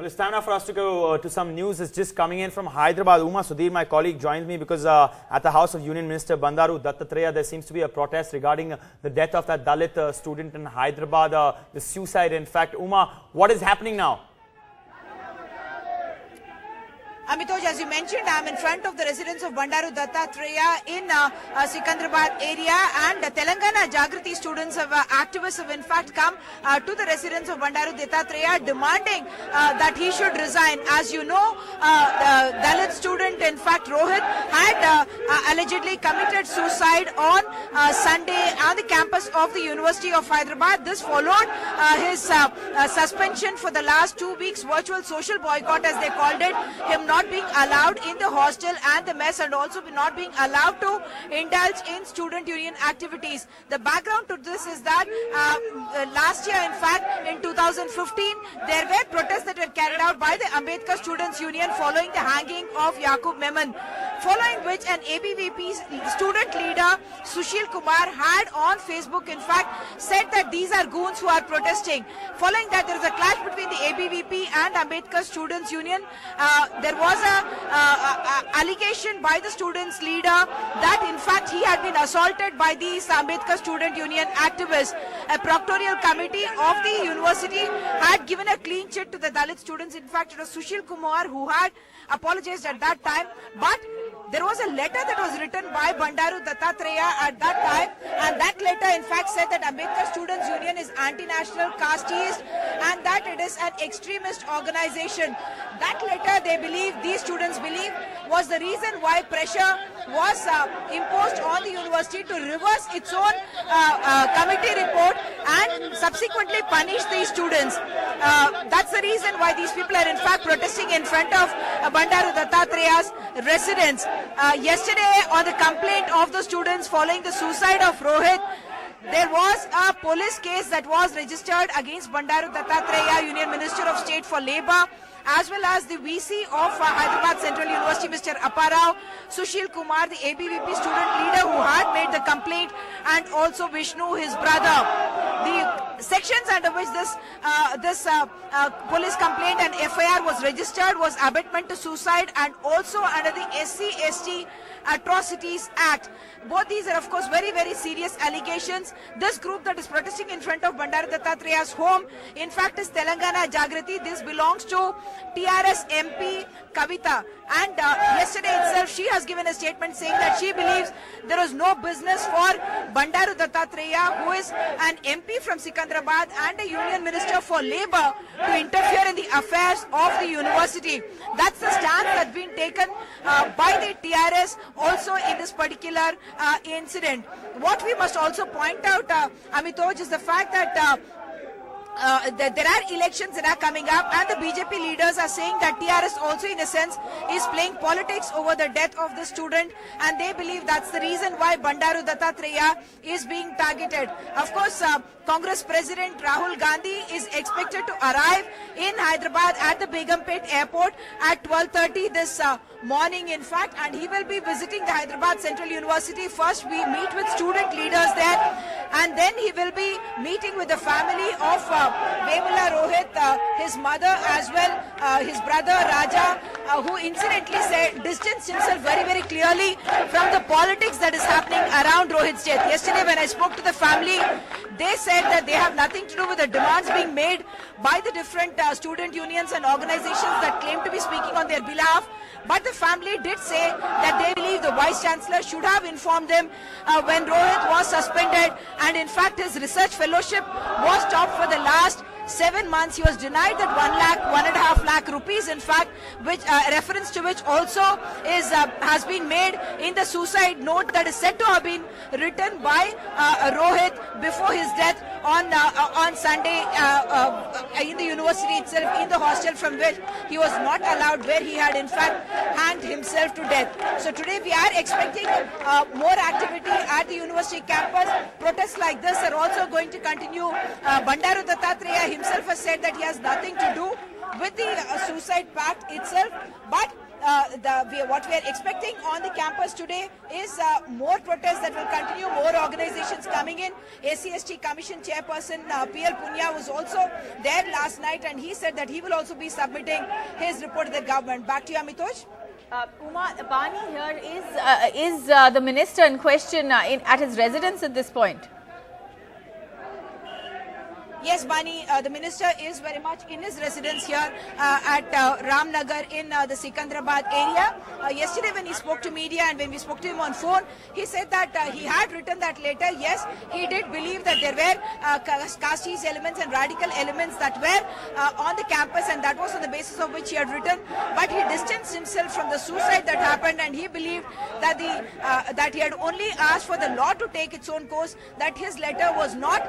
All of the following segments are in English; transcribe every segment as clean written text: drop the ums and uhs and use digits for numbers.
Well, it's time now for us to go to some news that's just coming in from Hyderabad. Uma Sudhir, my colleague, joins me because at the House of Union Minister Bandaru Dattatreya, there seems to be a protest regarding the death of that Dalit student in Hyderabad, the suicide. In fact, Uma, what is happening now? Amitoj, as you mentioned, I am in front of the residence of Bandaru Dattatreya in Sikandrabad area, and Telangana Jagriti students activists have in fact come to the residence of Bandaru Dattatreya demanding that he should resign. As you know, the Dalit student, in fact Rohit, had allegedly committed suicide on Sunday on the campus of the University of Hyderabad. This followed his suspension for the last 2 weeks, virtual social boycott as they called it, him not being allowed in the hostel and the mess, and also not being allowed to indulge in student union activities. The background to this is that last year, in fact, in 2015, there were protests that were carried out by the Ambedkar Students Union following the hanging of Yaqub Memon, following which an ABVP student leader, Sushil Kumar, had on Facebook, in fact, said that these are goons who are protesting. Following that, there was a clash between the ABVP and Ambedkar Students Union. There was a allegation by the students leader that in fact he had been assaulted by these Ambedkar Student Union activists. A proctorial committee of the university had given a clean chit to the Dalit students. In fact, it was Sushil Kumar who had apologized at that time, but there was a letter that was written by Bandaru Dattatreya at that time, and that letter in fact said that Ambedkar Students Union is anti-national, casteist, and that it is an extremist organization. That letter, they believe, these students believe, was the reason why pressure was imposed on the university to reverse its own committee report and subsequently punish these students. That's the reason why these people are in fact protesting in front of Bandaru Dattatreya's residence. Yesterday, on the complaint of the students following the suicide of Rohit, there was a police case that was registered against Bandaru Dattatreya, Union Minister of State for Labour, as well as the VC of Hyderabad Central University, Mr. Apparao, Sushil Kumar, the ABVP student leader who had made the complaint, and also Vishnu, his brother. The sections under which this police complaint and FIR was registered was abetment to suicide, and also under the SC/ST Atrocities Act. Both these are of course very, very serious allegations. This group that is protesting in front of Bandaru Dattatreya's home, in fact, is Telangana Jagriti. This belongs to TRS MP Kavita, and yesterday itself she has given a statement saying that she believes there is no business for Bandaru Dattatreya, who is an MP from Sikandrabad and a Union Minister for Labour, to interfere in the affairs of the university. That's the stance that's been taken by the TRS also in this particular incident. What we must also point out, Amitoj, is the fact that there are elections that are coming up, and the BJP leaders are saying that TRS also in a sense is playing politics over the death of the student, and they believe that's the reason why Bandaru Dattatreya is being targeted. Of course, Congress President Rahul Gandhi is expected to arrive in Hyderabad at the Begumpet airport at 12:30 this morning, in fact, and he will be visiting the Hyderabad Central University. First, we meet with student leaders there, and then he will be meeting with the family of Vemula Rohit, his mother, as well his brother Raja, who incidentally distanced himself very, very clearly from the politics that is happening around Rohit's death. Yesterday, when I spoke to the family, they said that they have nothing to do with the demands being made by the different student unions and organizations that claim to be speaking on their behalf. But the family did say that they believe the Vice Chancellor should have informed them when Rohit was suspended, and in fact his research fellowship was stopped for the last 7 months. He was denied that 1.5 lakh rupees, in fact, which reference to which also has been made in the suicide note that is said to have been written by Rohit before his death on Sunday in the university itself, in the hostel from which he was not allowed, where he had in fact hanged himself to death. So today we are expecting more activity at the university campus. Protests like this are also going to continue. Bandaru Dattatreya himself has said that he has nothing to do with the suicide pact itself, but what we are expecting on the campus today is more protests that will continue, more organizations coming in. ACST Commission Chairperson PL Punya was also there last night, and he said that he will also be submitting his report to the government. Back to you, Amitoj. Uma, Bani here is the minister in question at his residence at this point? Yes, Bani, the minister is very much in his residence here at Ramnagar in the Sikandrabad area. Yesterday when he spoke to media and when we spoke to him on phone, he said that he had written that letter. Yes, he did believe that there were casteist elements and radical elements that were on the campus, and that was on the basis of which he had written. But he distanced himself from the suicide that happened, and he believed that that he had only asked for the law to take its own course, that his letter was not,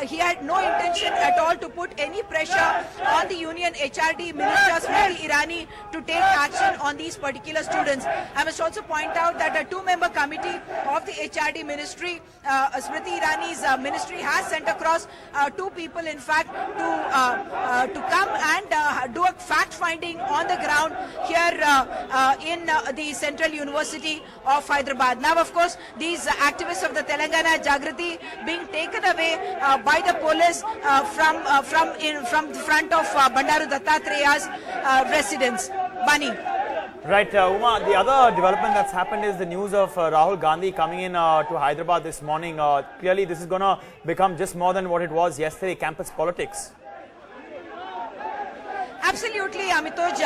he had no intention at all to put any pressure on the Union HRD Minister Smriti Irani to take action on these particular students. I must also point out that a two-member committee of the HRD Ministry, Smriti Irani's ministry, has sent across two people, in fact, to come and do a fact-finding on the ground here in the Central University of Hyderabad. Now, of course, these activists of the Telangana Jagriti being taken away by the police from the front of Bandaru Dattatreya's residence. Bani. Right, Uma, the other development that's happened is the news of Rahul Gandhi coming in to Hyderabad this morning. Clearly, this is going to become just more than what it was yesterday, campus politics. Absolutely, Amitoj.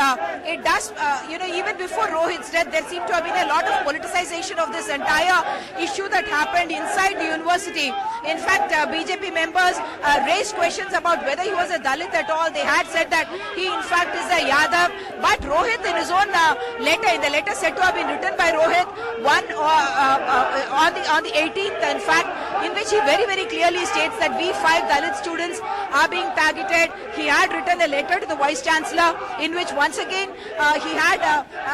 It does, even before Rohit's death, there seemed to have been a lot of politicization of this entire issue that happened inside the university. In fact, BJP members raised questions about whether he was a Dalit at all. They had said that he, in fact, is a Yadav. But Rohit, in his own letter, in the letter said to have been written by Rohit, on the 18th, in fact, in which he very, very clearly states that we 5 Dalit students are being targeted. He had written a letter to the Vice Chancellor in which once again he had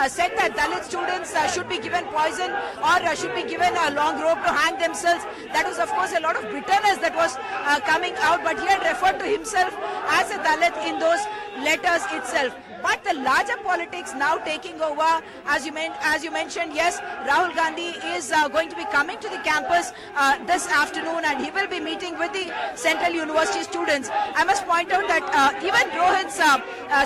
said that Dalit students should be given poison or should be given a long rope to hang themselves. That was, of course, a lot of bitterness that was coming out, but he had referred to himself as a Dalit in those letters itself. But the larger politics now taking over, as you mentioned, yes, Rahul Gandhi is going to be coming to the campus this afternoon, and he will be meeting with the Central University students. I must point out that even Rohit's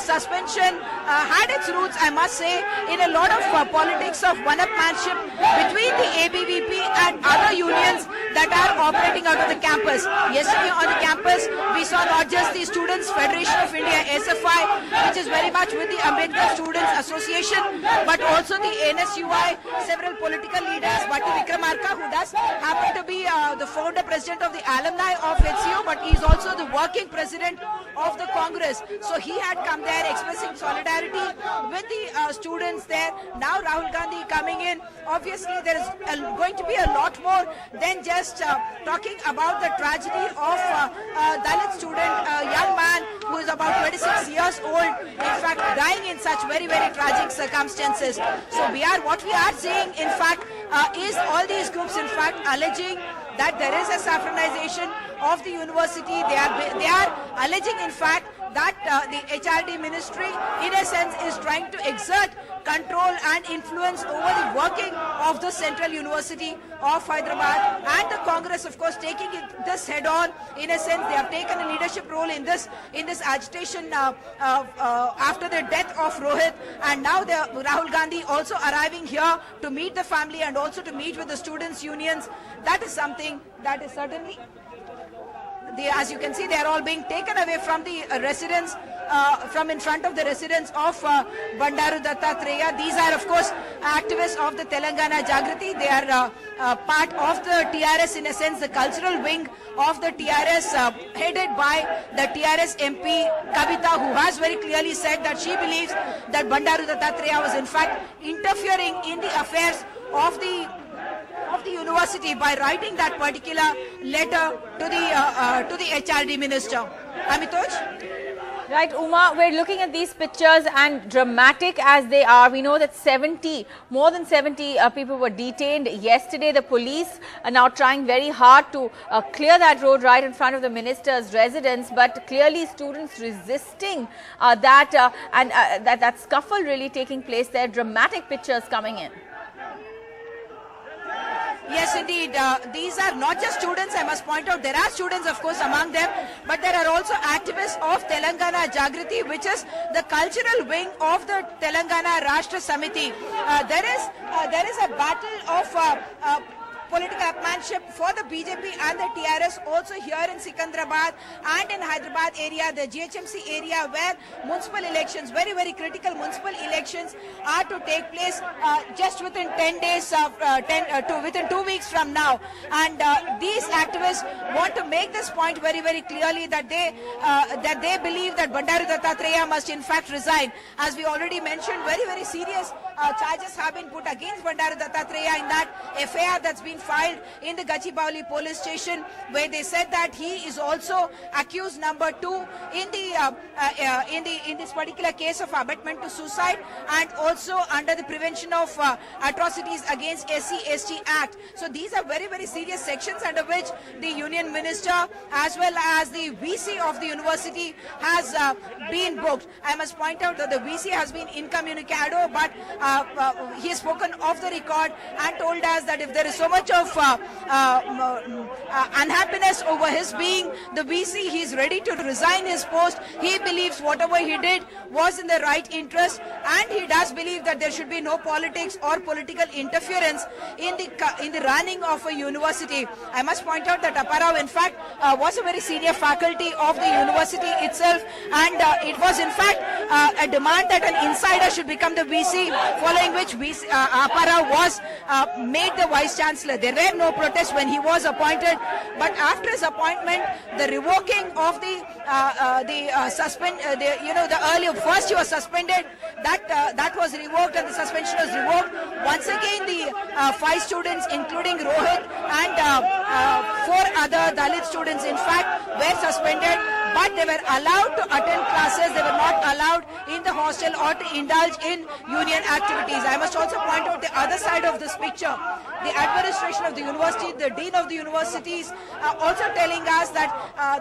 suspension had its roots, I must say, in a lot of politics of one-upmanship between the ABVP and other unions that are operating out of the campus. Yesterday on the campus, we saw not just the Students' Federation of India, SFI, which is very much with the Ambedkar Students Association, but also the NSUI, several political leaders, Bhattu Vikramarka, who does happen to be the founder president of the alumni of HCU, but he is also the working president of the Congress. So he had come there expressing solidarity with the students there. Now Rahul Gandhi coming in. Obviously, there is going to be a lot more than just talking about the tragedy of a Dalit student, a young man who is about 26 years old, in fact, dying in such very, very tragic circumstances. So what we are seeing, in fact, is all these groups, in fact, alleging that there is a saffronization of the university. They are alleging, in fact, that the HRD ministry, in a sense, is trying to exert control and influence over the working of the Central University of Hyderabad, and the Congress, of course, taking this head on. In a sense, they have taken a leadership role in this agitation after the death of Rohit, and now Rahul Gandhi also arriving here to meet the family and also to meet with the students' unions. That is something that is certainly. As you can see, they are all being taken away from the residence, from in front of the residence of Bandaru Dattatreya. These are, of course, activists of the Telangana Jagriti. They are part of the TRS, in a sense, the cultural wing of the TRS, headed by the TRS MP Kavita, who has very clearly said that she believes that Bandaru Dattatreya was, in fact, interfering in the affairs of the university by writing that particular letter to the HRD minister. Amitoj? Right, Uma, we're looking at these pictures, and dramatic as they are, we know that more than 70 people were detained yesterday. The police are now trying very hard to clear that road right in front of the minister's residence, but clearly students resisting that scuffle really taking place there. Dramatic pictures coming in. Yes, indeed. These are not just students, I must point out. There are students, of course, among them, but there are also activists of Telangana Jagriti, which is the cultural wing of the Telangana Rashtra Samiti. There is a battle of political upmanship for the BJP and the TRS also here in Sikandrabad and in Hyderabad area, the GHMC area, where municipal elections, very, very critical municipal elections are to take place just within 10 days, within 2 weeks from now. And these activists want to make this point very, very clearly that they believe that Bandaru Dattatreya must in fact resign. As we already mentioned, very, very serious charges have been put against Bandaru Dattatreya in that FIR that's been filed in the Gachibowli police station, where they said that he is also accused number 2 in this particular case of abetment to suicide, and also under the Prevention of Atrocities Against SC/ST Act. So these are very, very serious sections under which the union minister as well as the VC of the university has been booked. I must point out that the VC has been incommunicado, but he has spoken off the record and told us that if there is so much of unhappiness over his being the VC, he is ready to resign his post. He believes whatever he did was in the right interest, and he does believe that there should be no politics or political interference in the running of a university. I must point out that Apparao in fact was a very senior faculty of the university itself, and it was in fact a demand that an insider should become the VC, following which Apparao was made the Vice Chancellor. There were no protests when he was appointed, but after his appointment, the revoking of the earlier, first he was suspended, that was revoked and the suspension was revoked. Once again, the 5 students, including Rohit and 4 other Dalit students, in fact, were suspended, but they were allowed to attend classes. They were not allowed in the hostel or to indulge in union activities. I must also point out the other side of this picture. The administration of the university, the dean of the universities, also telling us that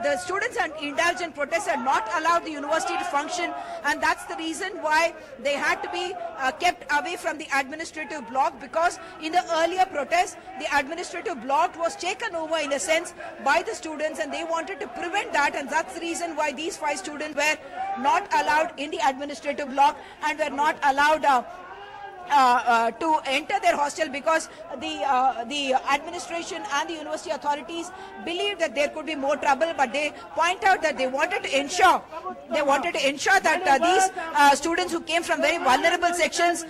the students and indulge in protests are not allowed the university to function, and that's the reason why they had to be kept away from the administrative block, because in the earlier protests, the administrative block was taken over in a sense by the students, and they wanted to prevent that, and that's the reason why these 5 students were not allowed in the administrative block and were not allowed to enter their hostel, because the administration and the university authorities believed that there could be more trouble, but they point out that they wanted to ensure that these students who came from very vulnerable sections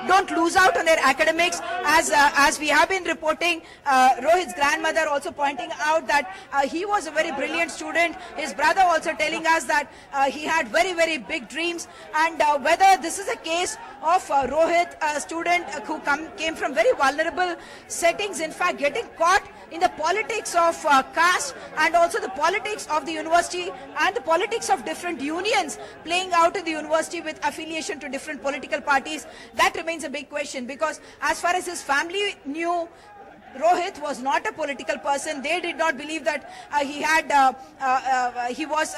don't lose out on their academics. As we have been reporting, Rohit's grandmother also pointing out that he was a very brilliant student. His brother also telling us that he had very, very big dreams, and whether this is a case of Rohit, a student who came from very vulnerable settings, in fact getting caught in the politics of caste, and also the politics of the university and the politics of different unions playing out in the university with affiliation to different political parties, that remains a big question, because as far as his family knew, Rohit was not a political person. They did not believe that he was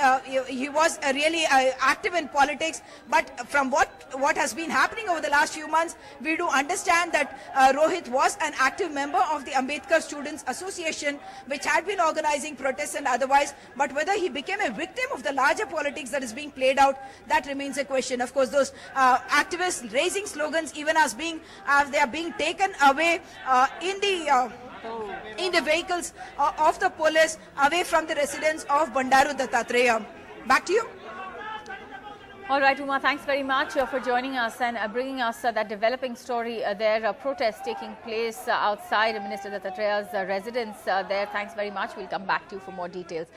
really active in politics. But from what has been happening over the last few months, we do understand that Rohit was an active member of the Ambedkar Students Association, which had been organizing protests and otherwise. But whether he became a victim of the larger politics that is being played out, that remains a question. Of course, those activists raising slogans, even as they are being taken away in the vehicles of the police, away from the residence of Bandaru Dattatreya. Back to you. All right, Uma, thanks very much for joining us and bringing us that developing story there. Protests taking place outside Minister Dattatreya's residence there. Thanks very much. We'll come back to you for more details.